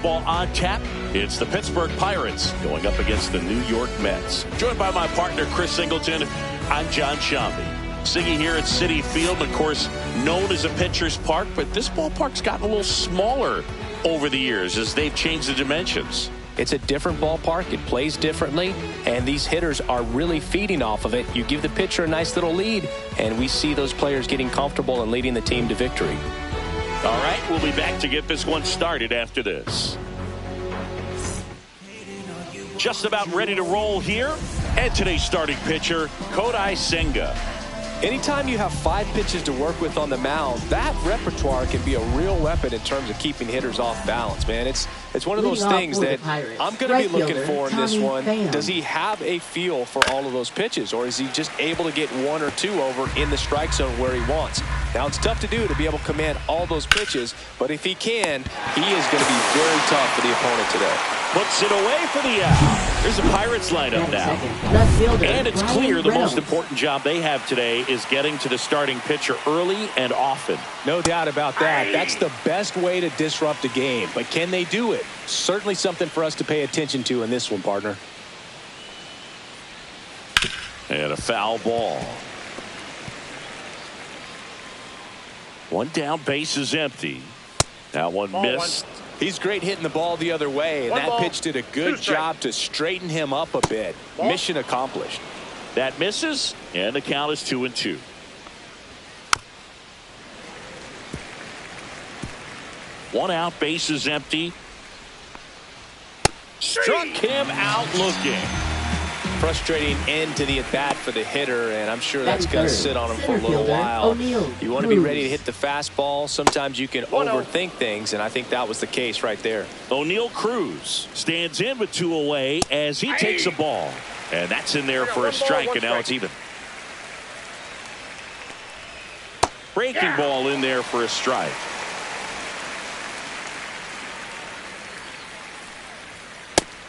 baseball on tap. It's the Pittsburgh Pirates going up against the New York Mets. Joined by my partner, Chris Singleton, I'm John Shambi. Siggy here at Citi Field, of course, known as a pitcher's park, but this ballpark's gotten a little smaller over the years as they've changed the dimensions. It's a different ballpark. It plays differently, and these hitters are really feeding off of it. You give the pitcher a nice little lead, and we see those players getting comfortable and leading the team to victory. All right, we'll be back to get this one started after this. Just about ready to roll here. And today's starting pitcher, Kodai Senga. Anytime you have 5 pitches to work with on the mound, that repertoire can be a real weapon in terms of keeping hitters off balance, man. It's one of those things that I'm going to be looking for in this one. Does he have a feel for all of those pitches, or is he just able to get 1 or 2 over in the strike zone where he wants? Now, it's tough to do to be able to command all those pitches, but if he can, he is going to be very tough for the opponent today. Puts it away for the out. There's a Pirates lineup now. And it's clear the most important job they have today is getting to the starting pitcher early and often. No doubt about that. That's the best way to disrupt a game. But can they do it? Certainly something for us to pay attention to in this one, partner. And a foul ball. One down, base is empty. That one missed. He's great hitting the ball the other way, and that pitch did a good job to straighten him up a bit. Mission accomplished. That misses, and the count is 2-2. One out, base is empty. Struck him out looking. Frustrating end to the at-bat for the hitter, and I'm sure that's going to sit on him for a little while. You want to be ready to hit the fastball. Sometimes you can overthink things, and I think that was the case right there. O'Neal Cruz stands in with 2 away as he takes a ball. And that's in there for a strike, and now it's even. Breaking ball in there for a strike.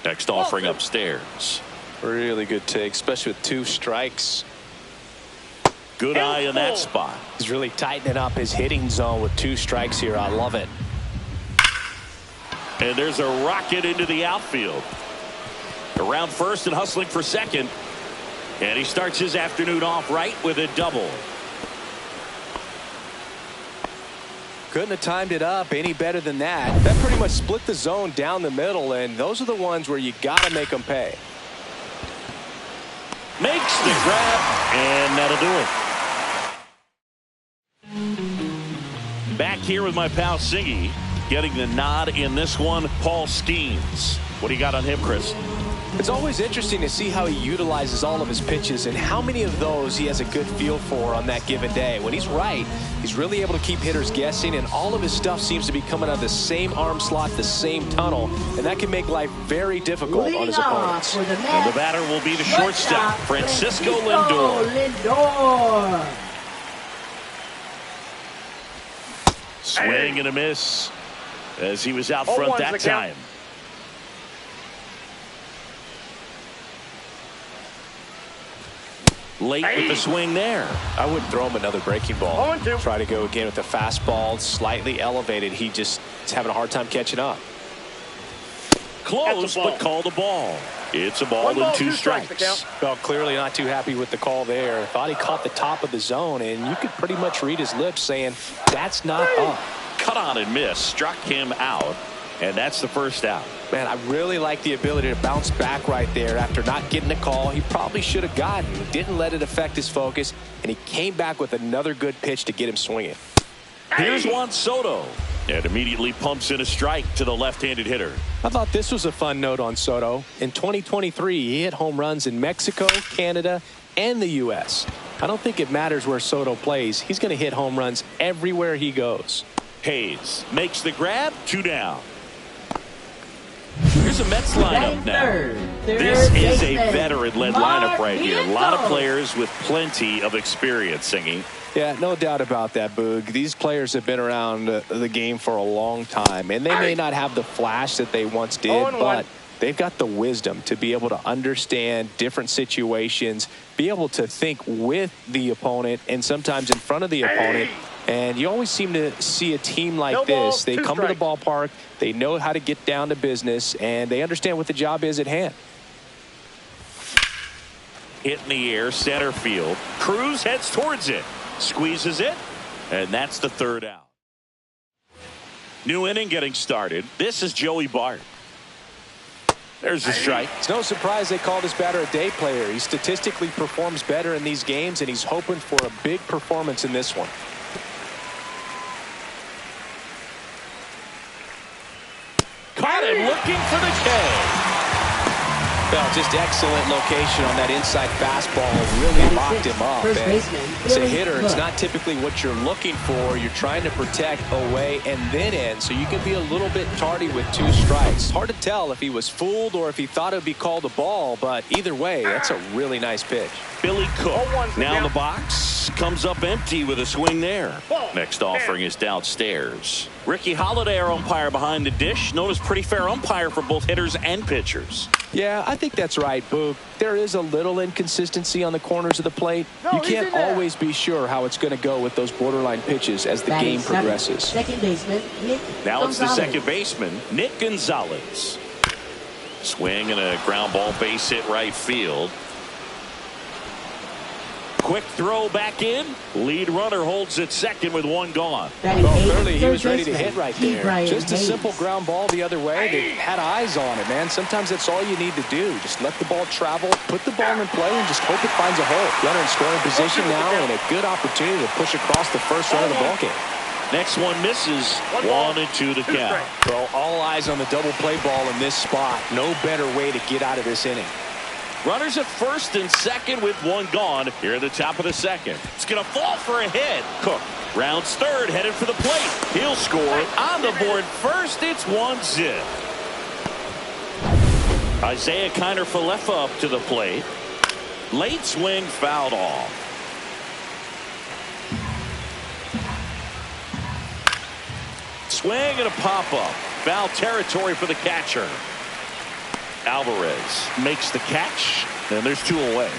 Next offering upstairs. Really good take, especially with 2 strikes. Good eye in that spot. He's really tightening up his hitting zone with 2 strikes here. I love it. And there's a rocket into the outfield. Around first and hustling for second. And he starts his afternoon off right with a double. Couldn't have timed it up any better than that. That pretty much split the zone down the middle, and those are the ones where you got to make them pay. Makes the grab, and that'll do it. Back here with my pal Siggy, getting the nod in this one, Paul Skeens. What do you got on him, Chris? It's always interesting to see how he utilizes all of his pitches and how many of those he has a good feel for on that given day. When he's right, he's really able to keep hitters guessing, and all of his stuff seems to be coming out of the same arm slot, the same tunnel, and that can make life very difficult on his opponents. And the batter will be the shortstop, Francisco Lindor. Swing and a miss as he was out front that time. Late with the swing there. I wouldn't throw him another breaking ball. Try to go again with the fastball, slightly elevated. He just is having a hard time catching up. Close, but called a ball. It's a ball and 2 strikes. Well, clearly not too happy with the call there. Thought he caught the top of the zone, and you could pretty much read his lips saying, that's not up. Cut on and miss. Struck him out. And that's the first out. Man, I really like the ability to bounce back right there after not getting a call he probably should have gotten. He didn't let it affect his focus, and he came back with another good pitch to get him swinging. Here's Juan Soto, and immediately pumps in a strike to the left-handed hitter. I thought this was a fun note on Soto. In 2023, he hit home runs in Mexico, Canada, and the U.S. I don't think it matters where Soto plays. He's going to hit home runs everywhere he goes. Hayes makes the grab, 2 down. Here's a Mets lineup now. This is a veteran-led lineup right here. A lot of players with plenty of experience, Singy. Yeah, no doubt about that, Boog. These players have been around the game for a long time, and they may not have the flash that they once did, but they've got the wisdom to be able to understand different situations, be able to think with the opponent and sometimes in front of the opponent And you always seem to see a team like this. They come to the ballpark, they know how to get down to business, and they understand what the job is at hand. Hit in the air, center field. Cruz heads towards it, squeezes it, and that's the third out. New inning getting started. This is Joey Bart. There's the strike. It's no surprise they call this batter a day player. He statistically performs better in these games, and he's hoping for a big performance in this one. Caught him looking for the K. Well, just excellent location on that inside fastball. Really locked him up. As a hitter, it's not typically what you're looking for. You're trying to protect away and then in, so you can be a little bit tardy with 2 strikes. Hard to tell if he was fooled or if he thought it would be called a ball, but either way, that's a really nice pitch. Billy Cook now in the box, comes up empty with a swing there. Next offering is downstairs. Ricky Holiday, our umpire behind the dish, known as pretty fair umpire for both hitters and pitchers. Yeah, I think that's right, Boog. There is a little inconsistency on the corners of the plate. You can't always be sure how it's going to go with those borderline pitches as the game progresses. Second baseman, Nick Now it's the Gonzalez. second baseman, Nick Gonzalez. Swing and a ground ball, base hit right field. Quick throw back in. Lead runner holds at second with 1 gone. Well, clearly he was ready to hit right there. Just a simple ground ball the other way. They had eyes on it, man. Sometimes that's all you need to do. Just let the ball travel, put the ball in play, and just hope it finds a hole. Runner in scoring position now, and a good opportunity to push across the first run of the ball game. Next one misses. 1-2 to count. Well, all eyes on the double play ball in this spot. No better way to get out of this inning. Runners at first and second with 1 gone here at the top of the second. It's going to fall for a hit. Cook rounds third, headed for the plate. He'll score on the board first. It's 1-0. Isaiah Kiner-Falefa up to the plate. Late swing fouled off. Swing and a pop-up. Foul territory for the catcher. Alvarez makes the catch, and there's 2 away.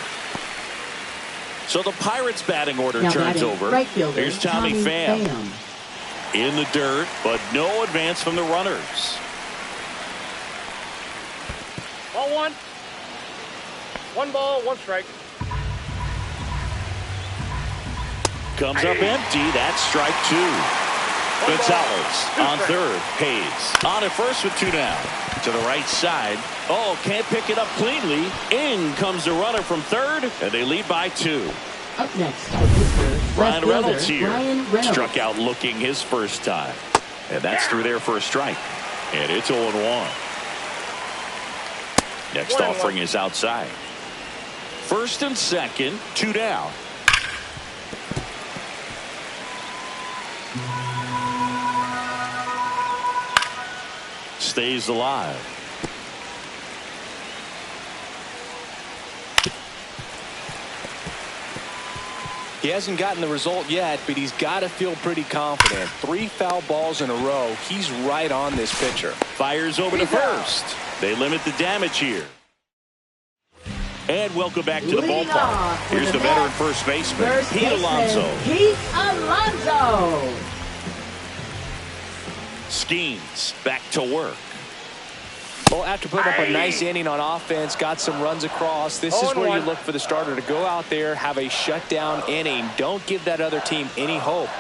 So the Pirates batting order turns over. Right fielder, Here's Tommy Pham in the dirt, but no advance from the runners. Ball 1. 1 ball, 1 strike. Comes up empty. That's strike 2. Gonzalez on third. Hayes on at first with 2 down. To the right side. Oh, can't pick it up cleanly. In comes the runner from third, and they lead by 2. Up next, Ryan Reynolds here. Struck out looking his first time. And that's through there for a strike. And it's 0-1. Next offering is outside. First and second, 2 down. Stays alive. He hasn't gotten the result yet, but he's got to feel pretty confident. 3 foul balls in a row. He's right on this pitcher. Fires over to first. They limit the damage here. And welcome back to the ballpark. Here's the veteran first baseman, Pete Alonso. Pete Alonso. Skeens back to work. Well, after putting up a nice inning on offense, got some runs across, this is where you look for the starter to go out there, have a shutdown inning. Don't give that other team any hope.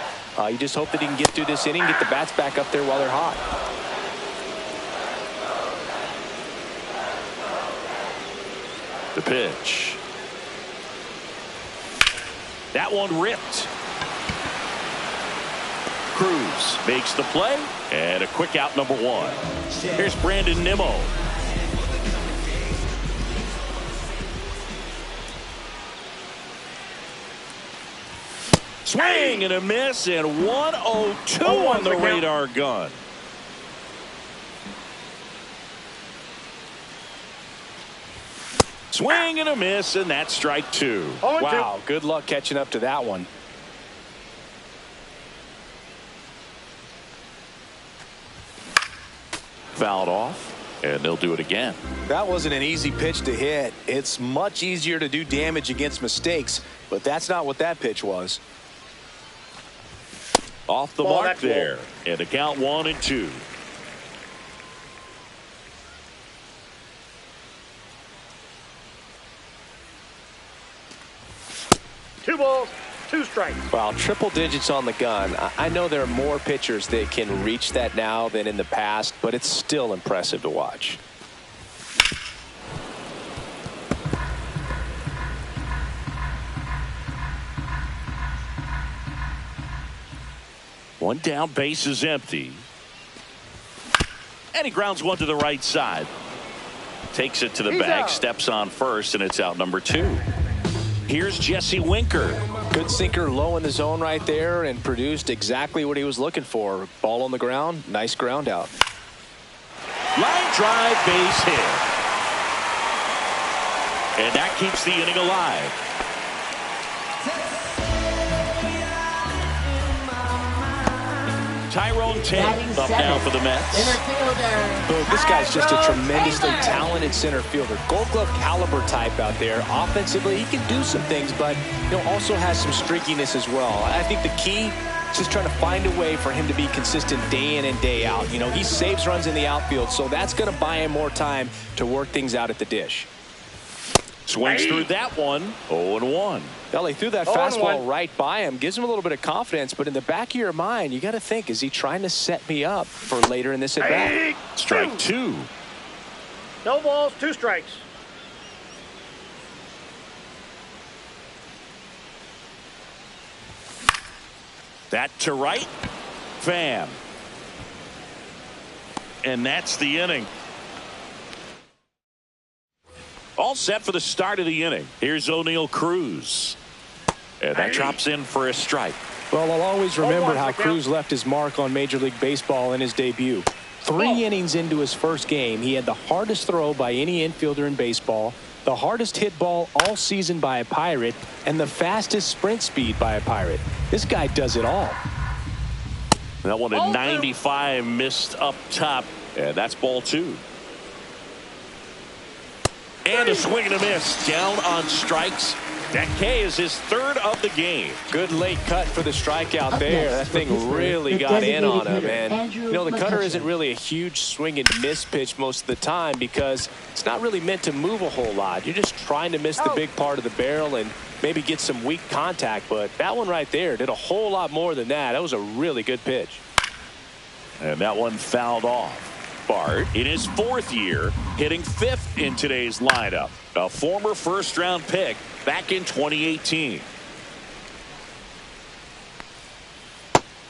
You just hope that he can get through this inning, get the bats back up there while they're hot. The pitch. That one ripped. Cruz makes the play, and a quick out number 1. Here's Brandon Nimmo. Swing and a miss, and 102 on the radar gun. Swing and a miss, and that's strike 2. Wow, good luck catching up to that one. Fouled off, and they'll do it again. That wasn't an easy pitch to hit. It's much easier to do damage against mistakes, but that's not what that pitch was. Off the mark there. And the count 1-2. Two balls, two strikes. Well, triple digits on the gun. I know there are more pitchers that can reach that now than in the past, but it's still impressive to watch. One down, base is empty. And he grounds one to the right side. Takes it to the bag, steps on first, and it's out number 2. Here's Jesse Winker. Good sinker low in the zone right there and produced exactly what he was looking for. Ball on the ground, nice ground out. Line drive, base hit. And that keeps the inning alive. Tyrone Tate up now for the Mets. Center fielder. Boom, this guy's just a tremendously talented center fielder. Gold Glove caliber type out there. Offensively, he can do some things, but also has some streakiness as well. I think the key is just trying to find a way for him to be consistent day in and day out. He saves runs in the outfield, so that's going to buy him more time to work things out at the dish. Swings through that one. 0-1. Well, he threw that fastball right by him. Gives him a little bit of confidence, but in the back of your mind, you got to think, is he trying to set me up for later in this at-bat? Strike 2. No balls, two strikes. That to right. Pham. And that's the inning. All set for the start of the inning. Here's O'Neal Cruz. And that drops in for a strike. Well, I'll always remember how Cruz left his mark on Major League Baseball in his debut. 3 innings into his first game, he had the hardest throw by any infielder in baseball, the hardest hit ball all season by a Pirate, and the fastest sprint speed by a Pirate. This guy does it all. That one at 95 missed up top. And that's ball 2. And a swing and a miss. Down on strikes. That K is his 3rd of the game. Good late cut for the strikeout there. That thing really got in on him. And, the cutter isn't really a huge swing and miss pitch most of the time because it's not really meant to move a whole lot. You're just trying to miss the big part of the barrel and maybe get some weak contact. But that one right there did a whole lot more than that. That was a really good pitch. And that one fouled off. Bart, in his 4th year, hitting 5th in today's lineup. A former first-round pick back in 2018.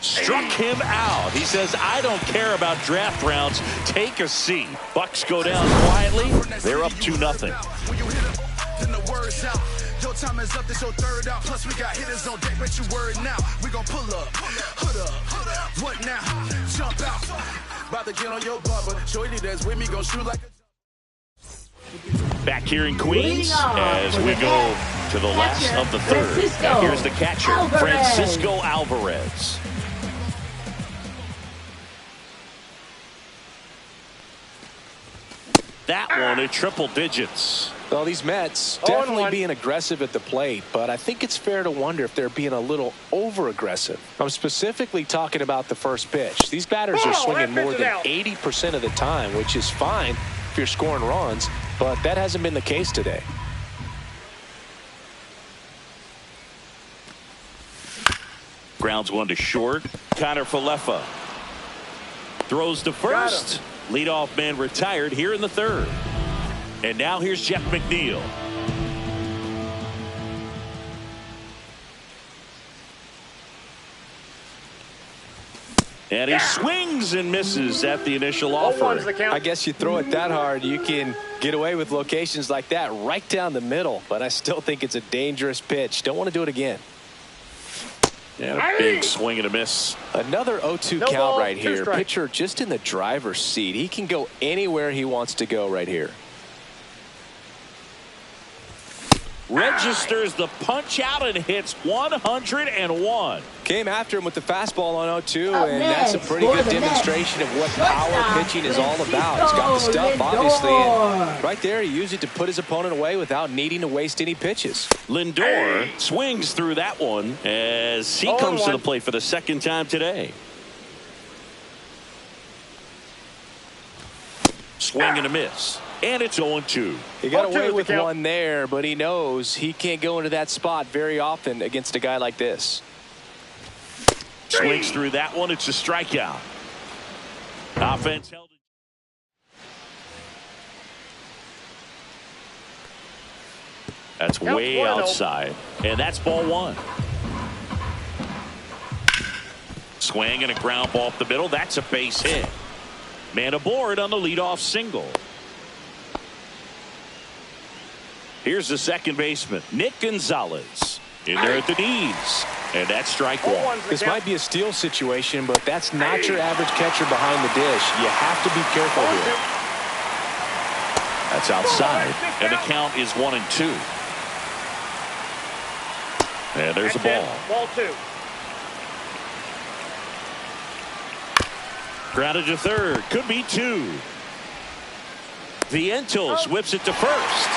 Struck him out. He says, I don't care about draft rounds. Take a seat. Bucks go down quietly. They're up 2-0. Your time is up, this your 3rd out. Plus we got hitters on deck, bet you word now. We gon' pull up, hood up, what now? Jump out, about to get on your bumper. Shorty that's with me gon' shoot like a... Back here in Queens as we go to the last of the 3rd. Now here's the catcher, Francisco Alvarez. That one at triple digits. Well, these Mets definitely being aggressive at the plate, but I think it's fair to wonder if they're being a little over-aggressive. I'm specifically talking about the first pitch. These batters are swinging more than 80% of the time, which is fine if you're scoring runs, but that hasn't been the case today. Grounds one to short. Connor Falefa throws to first. Leadoff man retired here in the 3rd. And now here's Jeff McNeil. And he swings and misses at the initial offer. I guess you throw it that hard, you can get away with locations like that right down the middle. But I still think it's a dangerous pitch. Don't want to do it again. Yeah, a big swing and a miss. Another 0-2 count right here. Pitcher just in the driver's seat. He can go anywhere he wants to go right here. registers the punch out and hits 101. Came after him with the fastball on 0-2, and that's a pretty good demonstration of what power pitching is all about. He's got the stuff, obviously, and right there he used it to put his opponent away without needing to waste any pitches. Lindor swings through that one as he comes to the plate for the second time today. Swing and a miss. And it's 0-2. He got away with one there, but he knows he can't go into that spot very often against a guy like this. Swings through that one. It's a strikeout. Offense held it. That's way outside. And that's ball one. Swing and a ground ball up the middle. That's a base hit. Man aboard on the leadoff single. Here's the second baseman, Nick Gonzalez. In there at the knees. And that's strike one. This might be a steal situation, but that's not your average catcher behind the dish. You have to be careful here. That's outside. And the count is 1-2. And there's a ball. Ball two. Grounded to third. Could be two. Vientos whips it to first.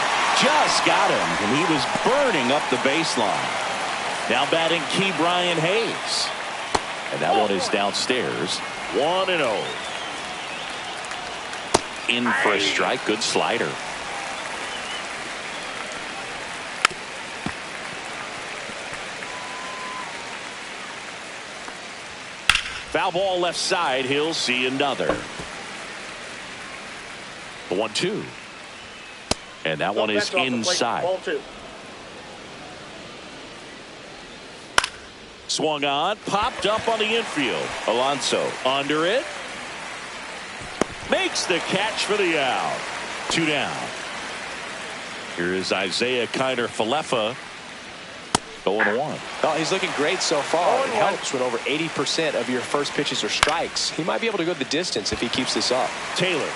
Just got him, and he was burning up the baseline. Now batting Key Brian Hayes. And that one is downstairs. 1-0. In for a strike. Good slider. Foul ball left side. He'll see another. The 1-2. And that one is inside. Ball two. Swung on, popped up on the infield. Alonso under it. Makes the catch for the out. 2 down. Here is Isaiah Kiner-Falefa. 0-1. Oh, he's looking great so far. It helps when over 80% of your first pitches are strikes. He might be able to go the distance if he keeps this up. Taylor.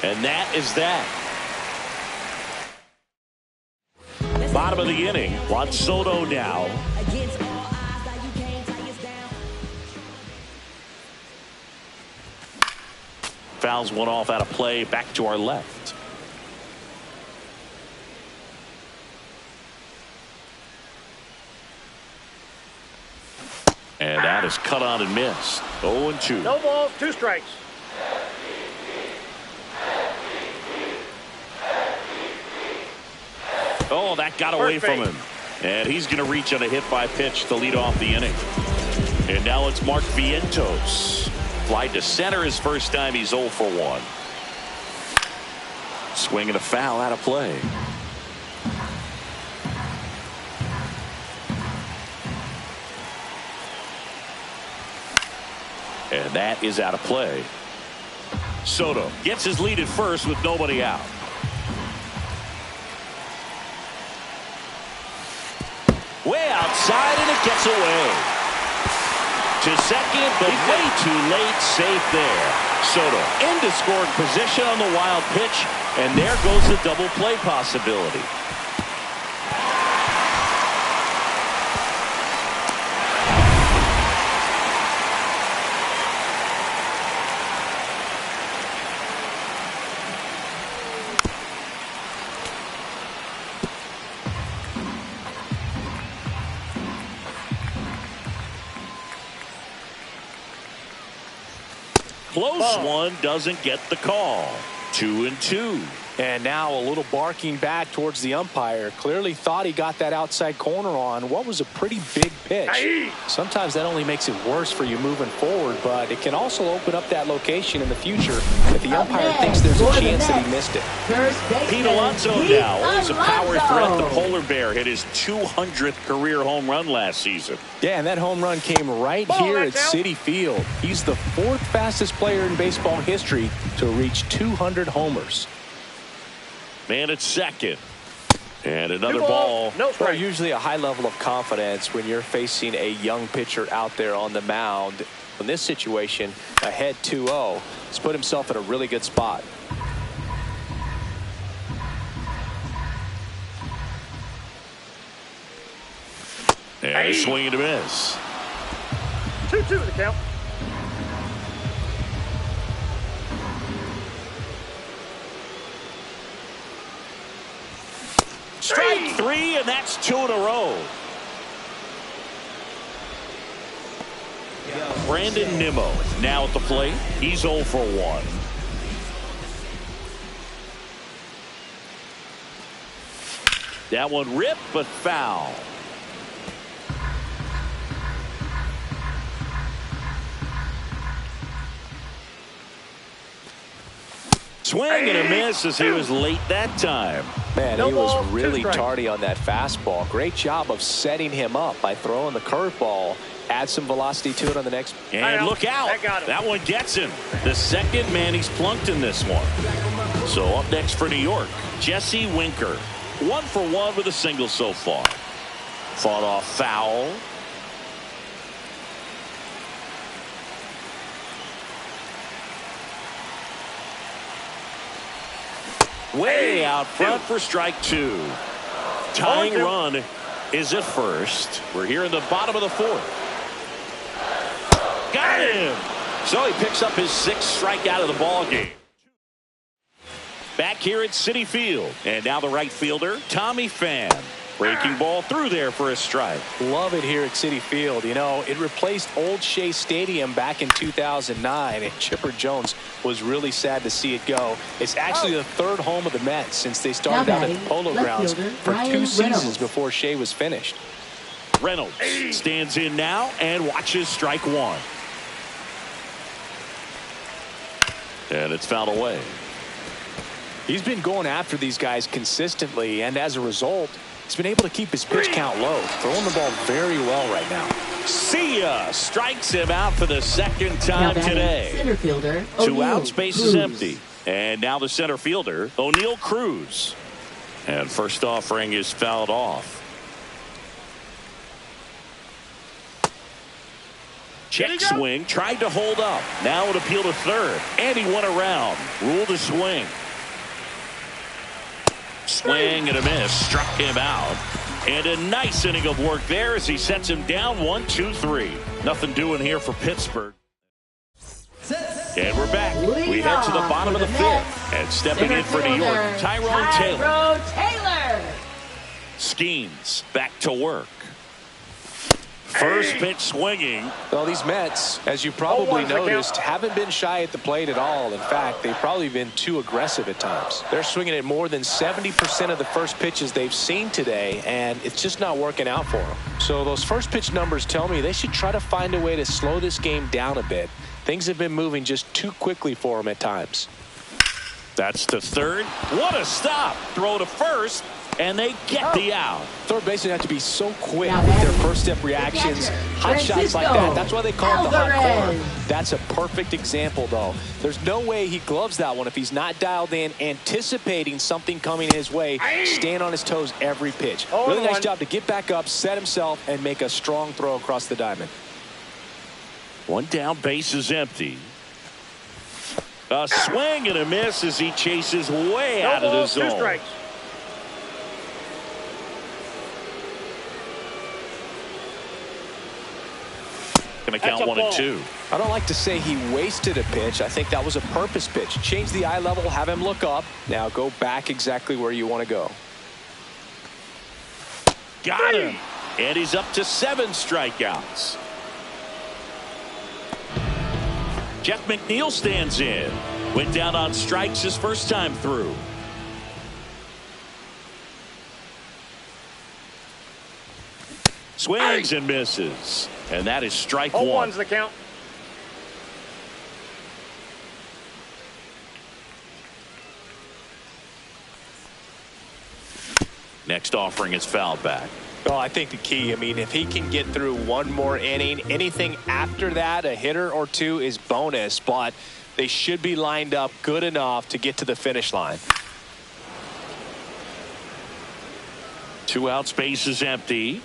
And that is that. Bottom of the inning. Juan Soto now. Fouls one off out of play. Back to our left. And that is cut on and missed. 0-2. No balls, 2 strikes. Oh, that got away from him. And he's going to reach on a hit by pitch to lead off the inning. And now it's Mark Vientos. Fly to center his first time. He's 0 for 1. Swing and a foul out of play. And that is out of play. Soto gets his lead at first with nobody out. Way outside, and it gets away. To second, but way too late. Safe there. Soto into scoring position on the wild pitch, and there goes the double play possibility. Close one doesn't get the call. 2-2. And now a little barking back towards the umpire. Clearly thought he got that outside corner on what was a pretty big pitch. Sometimes that only makes it worse for you moving forward, but it can also open up that location in the future if the umpire thinks there's a chance that he missed it. Pete Alonso now owns a power threat. The polar bear hit his 200th career home run last season. Yeah, and that home run came right here at Citi Field. He's the 4th fastest player in baseball history to reach 200 homers. Man at second. And another ball. No strike. Well, usually a high level of confidence when you're facing a young pitcher out there on the mound. In this situation, ahead 2-0, he's put himself in a really good spot. And a swing and a miss. 2-2 the count. Strike 3, and that's 2 in a row. Brandon Nimmo now at the plate. He's 0 for 1. That one ripped, but foul. Swing and a miss as he was late that time. Man, he was really tardy on that fastball. Great job of setting him up by throwing the curveball. Add some velocity to it on the next. And look out. That one gets him. The second man he's plunked in this one. So up next for New York, Jesse Winker. 1 for 1 with a single so far. Fought off foul. Way out front for strike 2. Tying run is at first. We're here in the bottom of the 4th. Got him. So he picks up his 6th strikeout of the ball game. Back here at Citi Field, and now the right fielder Tommy Pham. Breaking ball through there for a strike. Love it here at Citi Field. You know, it replaced Old Shea Stadium back in 2009, and Chipper Jones was really sad to see it go. It's actually the 3rd home of the Mets since they started out at the Polo Grounds for 2 seasons before Shea was finished. Reynolds stands in now and watches strike 1. And it's fouled away. He's been going after these guys consistently, and as a result, he's been able to keep his pitch count low, throwing the ball very well right now. See ya! Strikes him out for the 2nd time today. Center fielder, 2 outs, base is empty. And now the center fielder, O'Neal Cruz. And first offering is fouled off. Check swing, tried to hold up. Now it appeal to 3rd, and he went around. Ruled a swing. Swing and a miss, struck him out. And a nice inning of work there as he sets him down 1-2-3. Nothing doing here for Pittsburgh. And we're back. We head to the bottom of the 5th. And stepping in for New York, Tyrone Taylor. Skeens back to work. First pitch swinging. Well, these Mets, as you probably noticed, haven't been shy at the plate at all. In fact, they've probably been too aggressive at times. They're swinging at more than 70% of the first pitches they've seen today, and it's just not working out for them. So those first pitch numbers tell me they should try to find a way to slow this game down a bit. Things have been moving just too quickly for them at times. That's to 3rd. What a stop. Throw to 1st. And they get the out. Third basemen have to be so quick with their first step reactions. Hot shots like that. That's why they call it the hot corner. That's a perfect example, though. There's no way he gloves that one if he's not dialed in, anticipating something coming his way, staying on his toes every pitch. Really nice job to get back up, set himself, and make a strong throw across the diamond. 1 down, base is empty. A swing and a miss as he chases way out of the zone. 2 strikes. Going to count 1-2. I don't like to say he wasted a pitch. I think that was a purpose pitch. Change the eye level, have him look up. Now go back exactly where you want to go. Got him. And he's up to 7 strikeouts. Jeff McNeil stands in. Went down on strikes his first time through. Swings and misses. And that is strike 1. 0-1's the count. Next offering is fouled back. Well, I think the key, I mean, if he can get through 1 more inning, anything after that, a hitter or 2 is bonus, but they should be lined up good enough to get to the finish line. 2 outs, base is empty.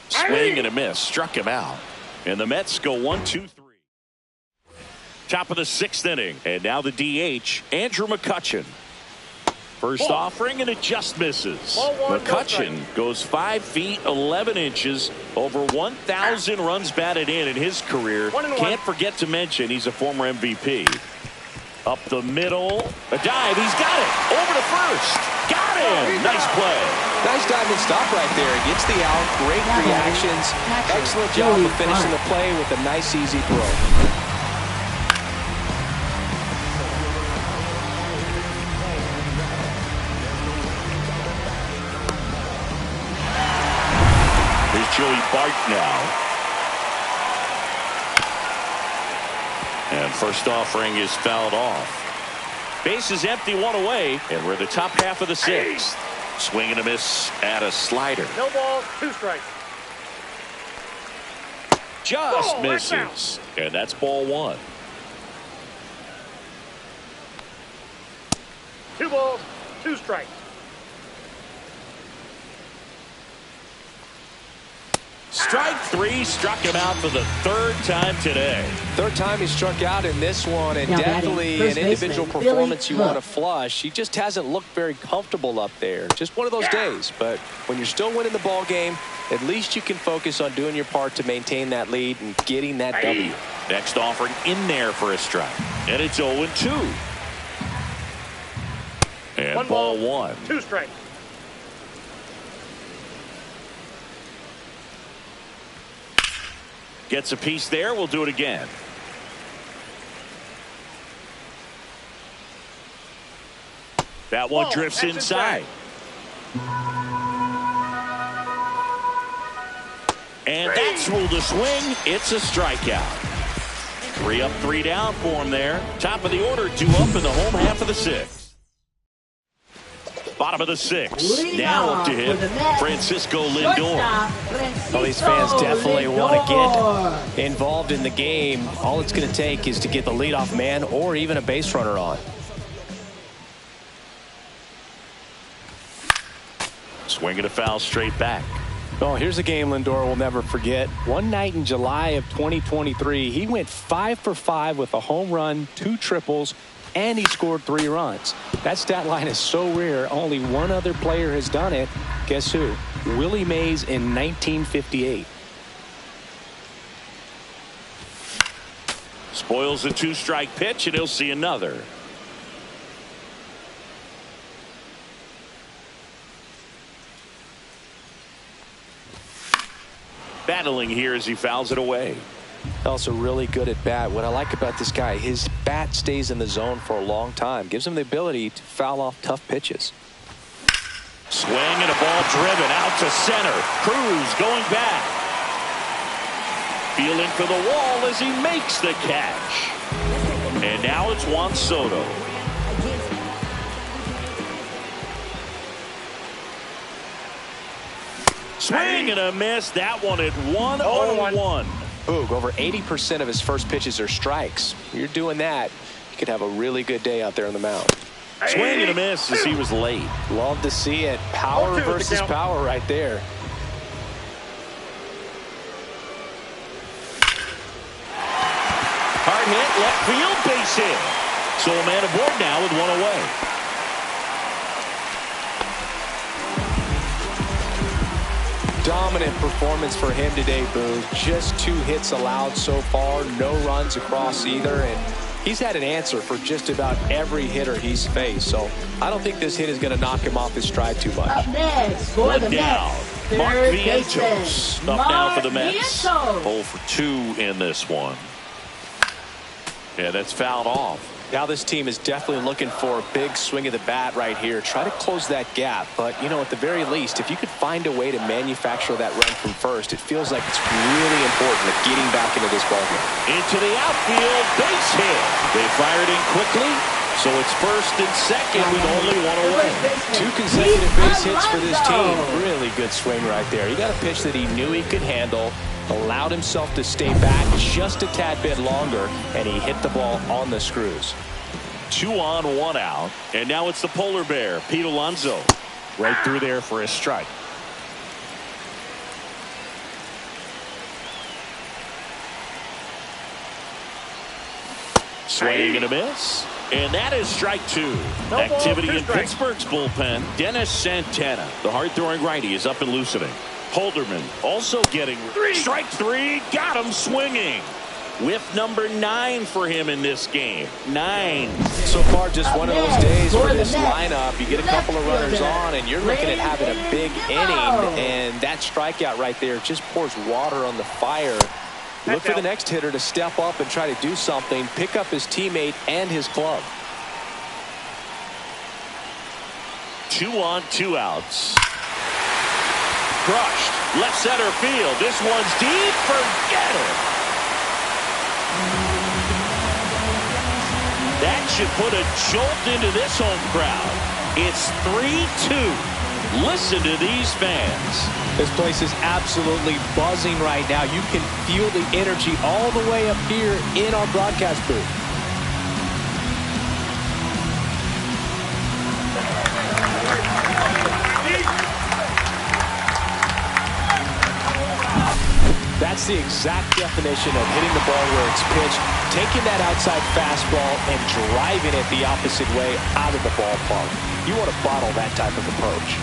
Swing and a miss, struck him out. And the Mets go 1-2-3. Top of the 6th inning. And now the DH, Andrew McCutchen. First offering, and it just misses. McCutchen goes 5 feet 11 inches, over 1,000 runs batted in his career. Can't forget to mention he's a former MVP. Up the middle, a dive, he's got it, over to first, got him, nice play. Nice dive and stop right there, gets the out, great reactions, excellent job of finishing the play with a nice easy throw. Joey Bart now. And first offering is fouled off. Base is empty, 1 away, and we're in the top half of the 6th. Swing and a miss at a slider. No ball, 2 strikes. Just misses. And that's ball 1. 2 balls, 2 strikes. Strike 3, struck him out for the 3rd time today. 3rd time he struck out in this one, and now definitely an individual performance you want to flush. He just hasn't looked very comfortable up there. Just one of those days. But when you're still winning the ball game, at least you can focus on doing your part to maintain that lead and getting that W. Next offering in there for a strike. And it's 0-2. And 1 ball ball, 1. 2 strikes. Gets a piece there. We'll do it again. That one drifts inside. And that's ruled a swing. It's a strikeout. 3 up, 3 down for him there. Top of the order, 2 up in the home half of the 6th. Bottom of the 6th. Now up to him, Francisco Lindor. Well, these fans definitely want to get involved in the game. All it's going to take is to get the leadoff man or even a base runner on. Swinging a foul straight back. Oh, here's a game Lindor will never forget. One night in July of 2023, he went 5 for 5 with a home run, 2 triples, and he scored 3 runs. That stat line is so rare, only one other player has done it. Guess who? Willie Mays in 1958. Spoils a 2-strike pitch, and he'll see another. Battling here as he fouls it away. Also really good at bat. What I like about this guy, his bat stays in the zone for a long time. Gives him the ability to foul off tough pitches. Swing and a ball driven out to center. Cruz going back. Feeling for the wall as he makes the catch. And now it's Juan Soto. Swing and a miss. That one at 1-0-1. Boog, over 80% of his first pitches are strikes. You're doing that, you could have a really good day out there on the mound. Swing and a miss as he was late. Love to see it. Power versus power right there. Hard hit, left field, base hit. So a man aboard now with 1 away. Dominant performance for him today, Boo. Just 2 hits allowed so far, no runs across either, and he's had an answer for just about every hitter he's faced. So I don't think this hit is going to knock him off his stride too much. Up next for the Mets, Mark third Vientos baseman, up now for the Mark Mets. Vientos. 0 for 2 in this one. Yeah, that's fouled off. Now this team is definitely looking for a big swing of the bat right here. Try to close that gap. But, you know, at the very least, if you could find a way to manufacture that run from first, it feels like it's really important at getting back into this ballgame. Into the outfield, base hit. They fired in quickly, so it's first and second with only 1 away. 2 consecutive base hits for this team. Really good swing right there. He got a pitch that he knew he could handle, allowed himself to stay back just a tad bit longer, and he hit the ball on the screws. 2 on, 1 out, and now it's the polar bear, Pete Alonso, right through there for a strike. Swing and a miss. And that is strike two. No Activity ball, in strikes. Pittsburgh's bullpen. Dennis Santana, the hard-throwing righty, is up and loosening. Holderman also getting strike three. Got him swinging. Whiff number 9 for him in this game. 9. So far, just one of those days for this lineup. You get a couple of runners on, and you're looking at having a big inning. And that strikeout right there just pours water on the fire. Look for the next hitter to step up and try to do something, pick up his teammate and his glove. 2 on, 2 outs. Crushed. Left center field. This one's deep. Forget it. That should put a jolt into this home crowd. It's 3-2. Listen to these fans. This place is absolutely buzzing right now. You can feel the energy all the way up here in our broadcast booth. That's the exact definition of hitting the ball where it's pitched, taking that outside fastball and driving it the opposite way out of the ballpark. You want to bottle that type of approach.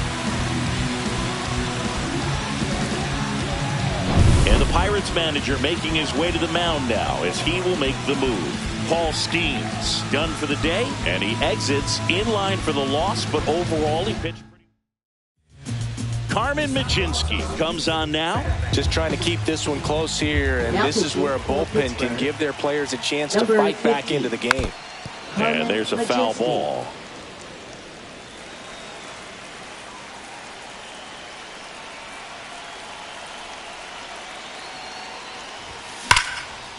And the Pirates manager making his way to the mound now as he will make the move. Paul Skeens done for the day, and he exits in line for the loss, but overall he pitched. Carmen Michinski comes on now. Just trying to keep this one close here, and this is where a bullpen can give their players a chance to fight back into the game. And there's a foul ball.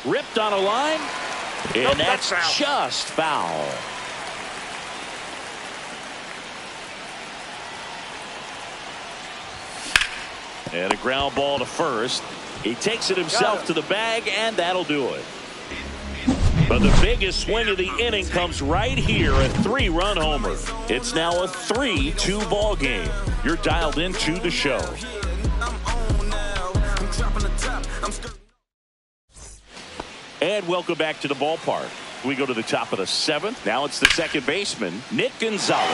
Ripped on a line, and that's just foul. And a ground ball to first. He takes it himself to the bag, and that'll do it. But the biggest swing of the inning comes right here, a 3-run homer. It's now a 3-2 ball game. You're dialed into the show. And welcome back to the ballpark. We go to the top of the 7th. Now it's the second baseman, Nick Gonzalez.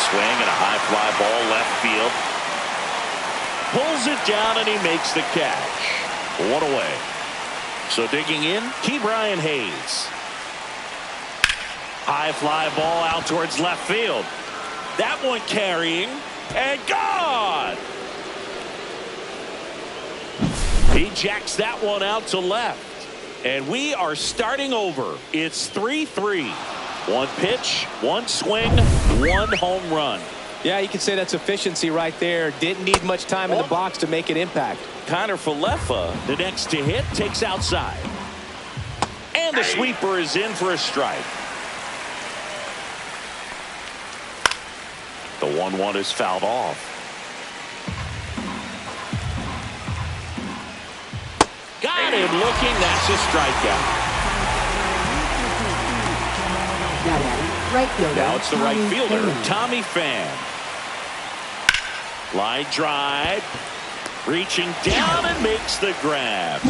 Swing and a high fly ball left field. Pulls it down and he makes the catch. 1 away. So digging in, Ke'Bryan Hayes. High fly ball out towards left field. That one carrying and gone. He jacks that one out to left. And we are starting over. It's 3-3. 1 pitch, 1 swing, 1 home run. Yeah, you can say that's efficiency right there. Didn't need much time in the box to make an impact. Connor Falefa, the next to hit, takes outside. And the sweeper is in for a strike. The 1-1 is fouled off. Got him looking. That's a strikeout. Now it's the right fielder, Tommy Pham. Line drive. Reaching down and makes the grab.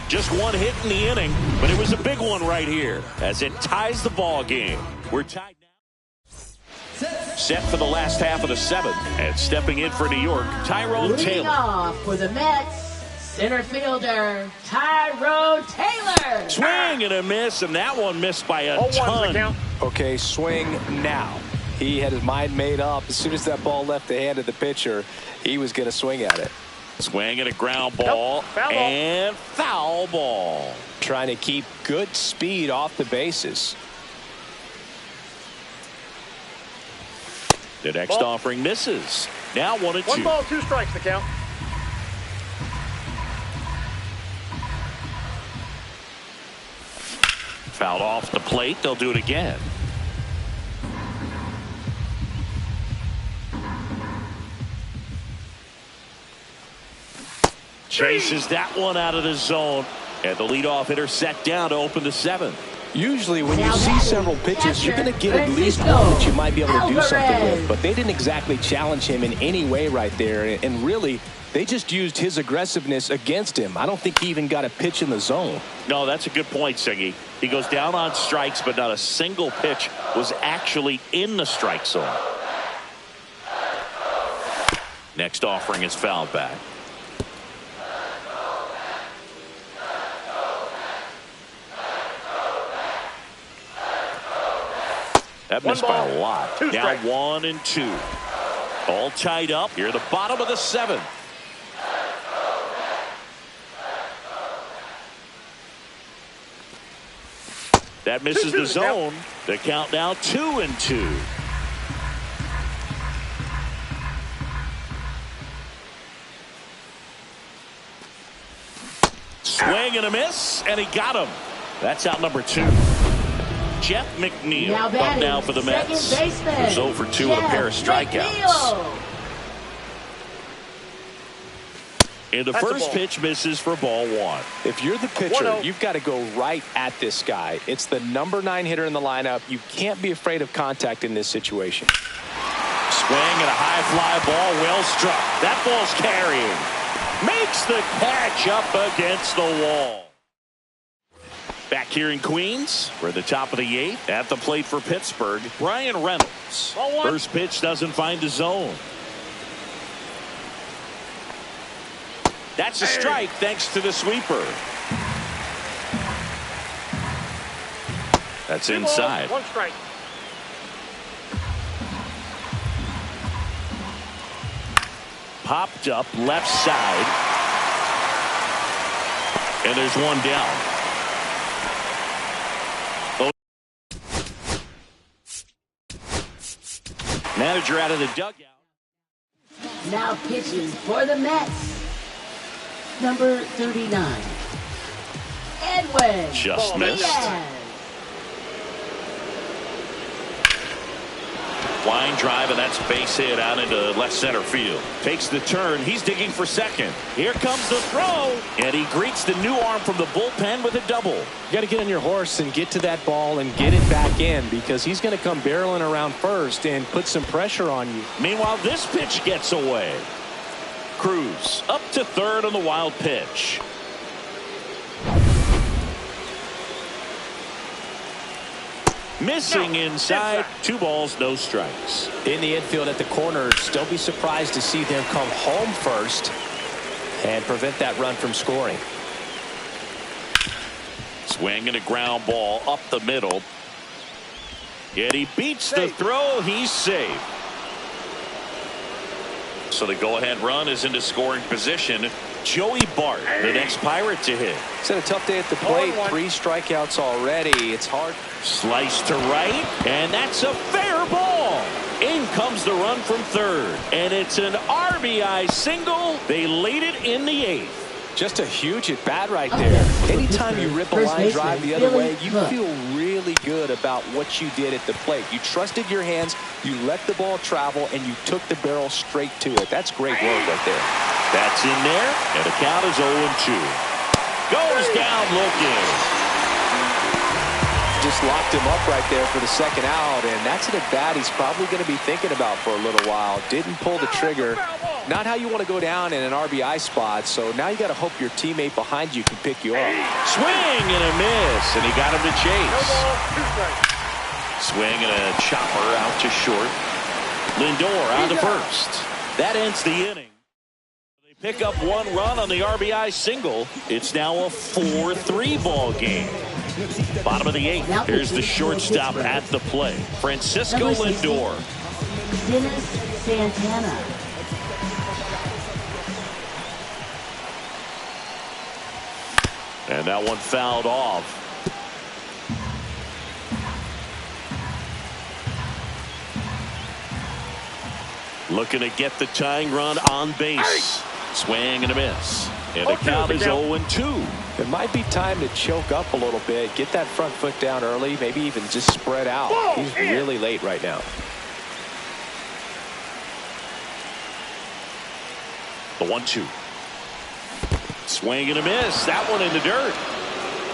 Just 1 hit in the inning, but it was a big one right here as it ties the ball game. We're tied now. Set for the last half of the 7th, and stepping in for New York, Tyrone Leading Taylor. off for the Mets, center fielder Tyrone Taylor. Swing and a miss, and that one missed by a ton. Okay, swing now. He had his mind made up. As soon as that ball left the hand of the pitcher, he was going to swing at it. Swing and a ground ball, and foul ball. Trying to keep good speed off the bases. The next offering misses. Now 1-2. 1 ball, 2 strikes, the count. Fouled off the plate. They'll do it again. Chases that one out of the zone. And the leadoff hitter set down to open the 7th. Usually when you see several pitches, you're going to get at least one that you might be able to do something with. But they didn't exactly challenge him in any way right there. And really, They just used his aggressiveness against him. I don't think he even got a pitch in the zone. No, that's a good point, Siggy. He goes down on strikes, but not a single pitch was actually in the strike zone. Next offering is fouled back. That missed by a lot. Now 1-2. All tied up here at the bottom of the 7th. That misses the zone. The count now 2-2. Swing and a miss, and he got him. That's out number 2. Jeff McNeil up now for the Mets. He's 0 for 2 with a pair of strikeouts. And the first pitch misses for ball 1. If you're the pitcher, you've got to go right at this guy. It's the number 9 hitter in the lineup. You can't be afraid of contact in this situation. Swing and a high fly ball, well struck. That ball's carrying. Makes the catch up against the wall. Back here in Queens, we're at the top of the 8th. At the plate for Pittsburgh, Brian Reynolds. First pitch doesn't find the zone. That's a strike thanks to the sweeper. That's inside. 1 strike. Popped up left side. And there's 1 down. Manager out of the dugout. Now pitching for the Mets, number 39, Edwin. Just missed. Line drive, and that's base hit out into left center field. Takes the turn. He's digging for second. Here comes the throw, and he greets the new arm from the bullpen with a double. You got to get on your horse and get to that ball and get it back in, because he's going to come barreling around first and put some pressure on you. Meanwhile, this pitch gets away. Cruz up to third on the wild pitch. Missing inside. 2 balls, no strikes. In the infield at the corners, don't be surprised to see them come home first and prevent that run from scoring. Swing and a ground ball up the middle. Yet he beats the throw. He's safe. So the go-ahead run is into scoring position. Joey Bart, the next Pirate to hit. It's had a tough day at the plate. 3 strikeouts already. It's hard. Slice to right, and that's a fair ball. In comes the run from third, and it's an RBI single. They lead it in the 8th. Just a huge at bat right there. Anytime you rip a line drive the other way, you feel really good about what you did at the plate. You trusted your hands, you let the ball travel, and you took the barrel straight to it. That's great work right there. That's in there, and the count is 0-2. Goes down looking. Just locked him up right there for the second out, and that's an at-bat he's probably going to be thinking about for a little while. Didn't pull the trigger. Not how you want to go down in an RBI spot, so now you got to hope your teammate behind you can pick you up. Swing and a miss, and he got him to chase. Swing and a chopper out to short. Lindor on to first. That ends the inning. They pick up 1 run on the RBI single. It's now a 4-3 ball game. Bottom of the 8th. Here's the shortstop at the plate, Francisco Lindor. Dennis Santana. And that one fouled off. Looking to get the tying run on base. Swing and a miss. And the count is 0-2. It might be time to choke up a little bit, get that front foot down early, maybe even just spread out. He's really late right now. The 1-2. Swing and a miss. That one in the dirt.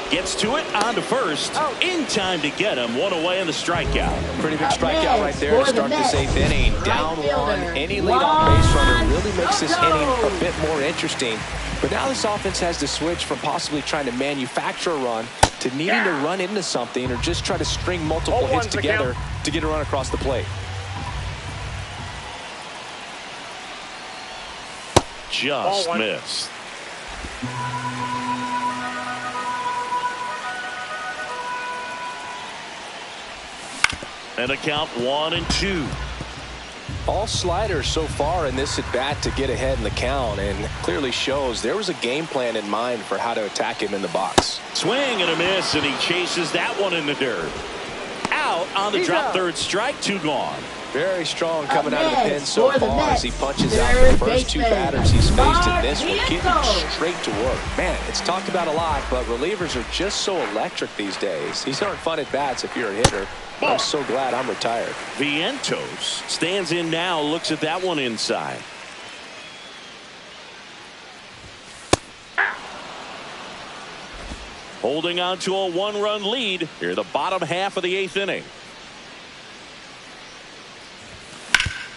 Gets to it, on to first. In time to get him. One away in the strikeout. Pretty big strikeout right there to start this 8th inning. Down one. Any leadoff base runner really makes this inning a bit more interesting. But now this offense has to switch from possibly trying to manufacture a run to needing to run into something or just try to string multiple hits together to get a run across the plate. Just missed. And a count 1-2. All sliders so far in this at bat to get ahead in the count, and clearly shows there was a game plan in mind for how to attack him in the box. Swing and a miss, and he chases that one in the dirt. Out on the drop, third strike, 2 gone. Very strong coming out of the pen so far as he punches out the first 2 batters he's faced in this one, getting straight to work. Man, it's talked about a lot, but relievers are just so electric these days. These aren't fun at bats if you're a hitter. I'm so glad I'm retired. Vientos stands in now, looks at that one inside. Holding on to a 1-run lead here, the bottom half of the 8th inning.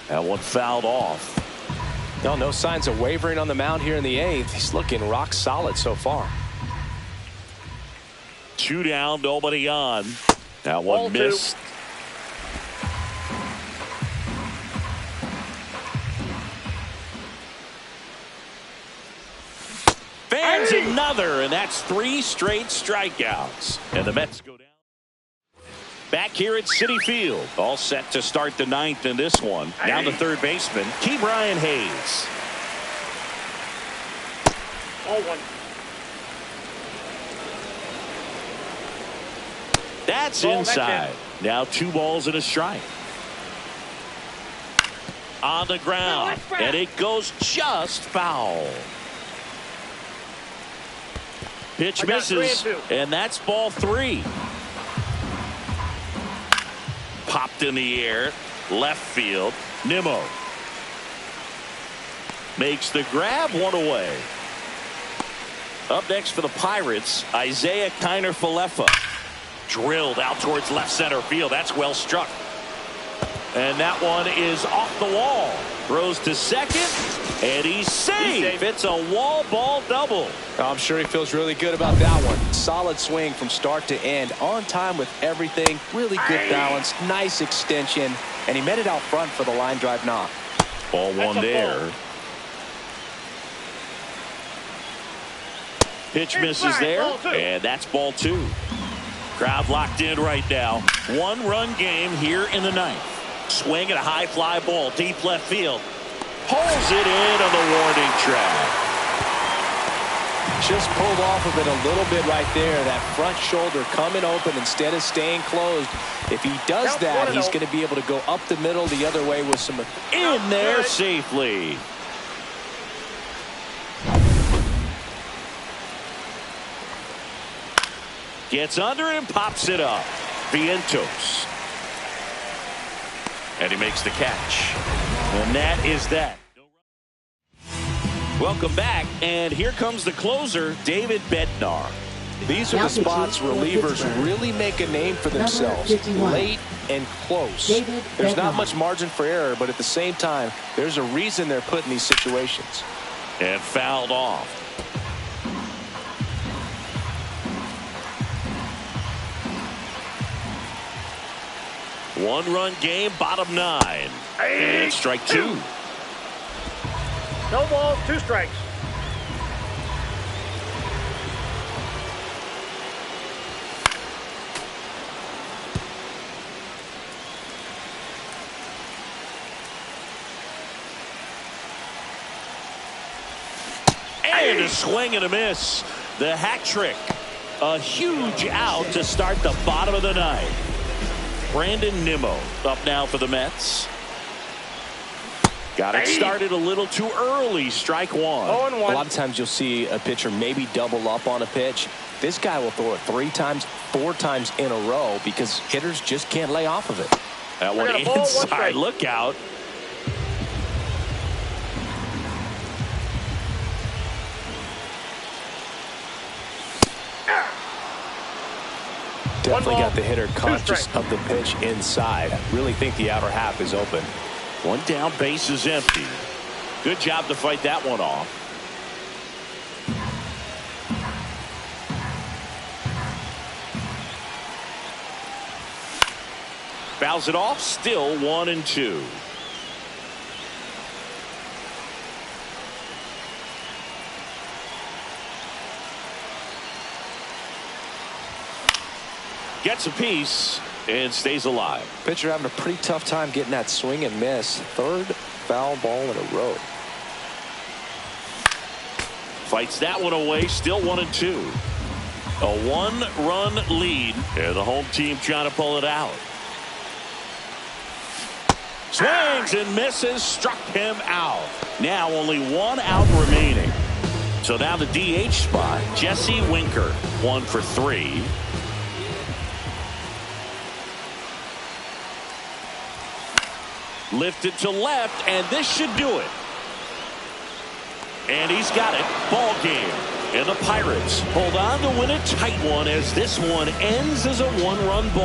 That one fouled off. No signs of wavering on the mound here in the 8th. He's looking rock solid so far. 2 down, nobody on. That one missed. Fans another, and that's 3 straight strikeouts. And the Mets go down. Back here at Citi Field, all set to start the 9th in this one. Now the third baseman, Brian Hayes. 0-1. That's inside. Now 2 balls and a strike. On the ground, and it goes just foul. Pitch misses, and that's ball 3. Popped in the air, left field. Nimmo makes the grab, 1 away. Up next for the Pirates, Isaiah Kiner-Falefa. Drilled out towards left center field. That's well struck. And that one is off the wall. Throws to second, and he's safe. It's a wall ball double. I'm sure he feels really good about that one. Solid swing from start to end. On time with everything. Really good balance. Nice extension. And he met it out front for the line drive knock. Ball 1 there. Pitch misses there, and that's ball 2. Crowd locked in right now. 1-run game here in the 9th. Swing at a high fly ball deep left field. Pulls it in on the warning track. Just pulled off of it a little bit right there. That front shoulder coming open instead of staying closed. If he does that, he's going to be able to go up the middle the other way with some in there safely. Gets under it and pops it up. Vientos. And he makes the catch. And that is that. Welcome back. And here comes the closer, David Bednar. These are the spots relievers really make a name for themselves. Late and close. There's not much margin for error, but at the same time, there's a reason they're put in these situations. And fouled off. One-run game, bottom 9. And strike 2. No balls, 2 strikes. And a swing and a miss. The hat trick. A huge out to start the bottom of the 9th. Brandon Nimmo up now for the Mets. Got it started a little too early. Strike 1. A lot of times you'll see a pitcher maybe double up on a pitch. This guy will throw it 3 times, 4 times in a row because hitters just can't lay off of it. That one inside. Look out. Definitely got the hitter conscious of the pitch inside. Really think the outer half is open. One down, base is empty. Good job to fight that one off. Fouls it off, still 1-2. Gets a piece and stays alive. Pitcher having a pretty tough time getting that swing and miss. Third foul ball in a row. Fights that one away, still 1-2. A one-run lead, and the home team trying to pull it out. Swings and misses, struck him out. Now only one out remaining. So now the DH spot, Jesse Winker, 1 for 3. Lifted to left, and this should do it. And he's got it. Ball game. And the Pirates hold on to win a tight one as this one ends as a one-run ball.